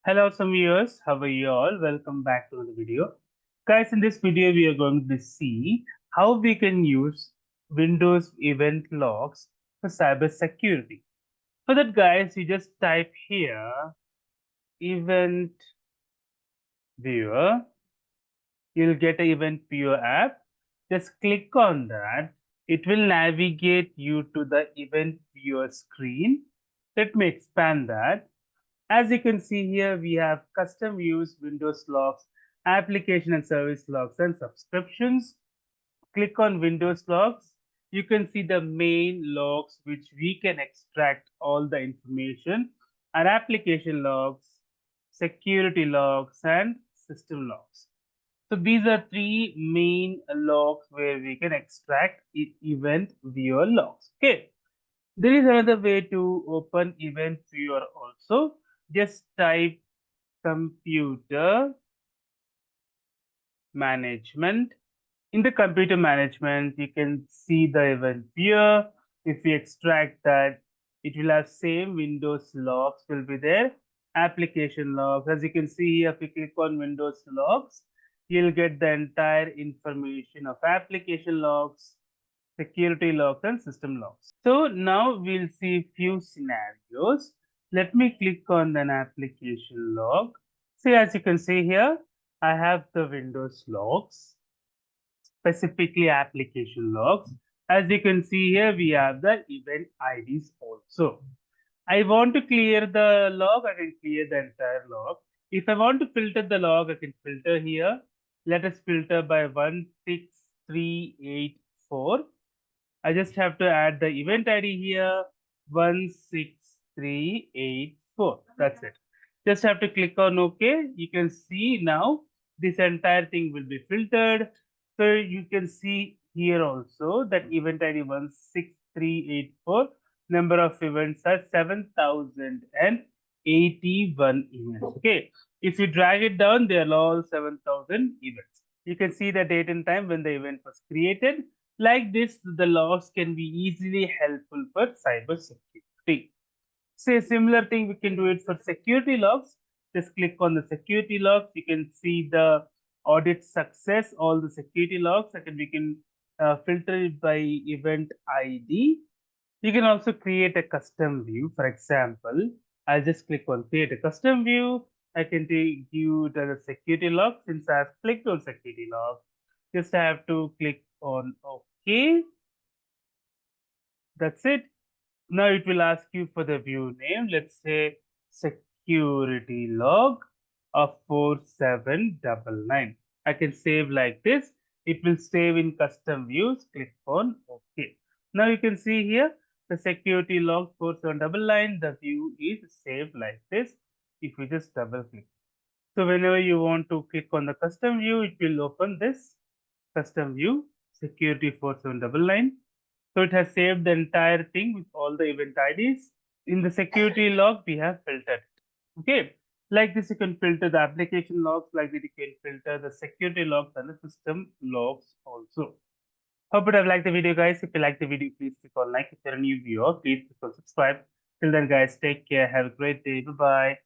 Hello, some viewers. How are you all? Welcome back to another video. Guys, in this video, we are going to see how we can use Windows event logs for cybersecurity. For that, guys, you just type here event viewer. You'll get an event viewer app. Just click on that. It will navigate you to the event viewer screen. Let me expand that. As you can see here, we have custom views, Windows logs, application and service logs, and subscriptions. Click on Windows logs. You can see the main logs which we can extract all the information, and application logs, security logs, and system logs. So these are three main logs where we can extract event viewer logs. Okay. There is another way to open event viewer also. Just type computer management. In the computer management, you can see the event viewer. If we extract that, it will have same Windows logs will be there. Application logs. As you can see here, if you click on Windows logs, you'll get the entire information of application logs, security logs, and system logs. So now we'll see few scenarios. Let me click on an application log. See, as you can see here, I have the Windows logs, specifically application logs. As you can see here, we have the event IDs also. I want to clear the log, I can clear the entire log. If I want to filter the log, I can filter here. Let us filter by 16384. I just have to add the event ID here, 16384. That's it. Just have to click on OK. You can see now this entire thing will be filtered. So you can see here also that event ID 16384. Number of events are 7081 events. Okay. If you drag it down, they are all 7000 events. You can see the date and time when the event was created. Like this, the logs can be easily helpful for cyber security. Say similar thing, we can do it for security logs. Just click on the security logs. You can see the audit success, all the security logs. We can filter it by event ID. You can also create a custom view. For example, I'll just click on create a custom view. I can take you to the security log. Since I've clicked on security log, just I have to click on OK. That's it. Now it will ask you for the view name. Let's say security log of 4799. I can save like this. It will save in custom views. Click on OK. Now you can see here the security log 4799. The view is saved like this. If you just double click. So whenever you want to click on the custom view, it will open this custom view security 4799. So it has saved the entire thing with all the event IDs. In the security log, we have filtered it. Okay. Like this, you can filter the application logs. Like that, you can filter the security logs and the system logs also. Hope you have liked the video, guys. If you like the video, please click on like. If you're a new viewer, please click on subscribe. Till then, guys, take care. Have a great day. Bye-bye.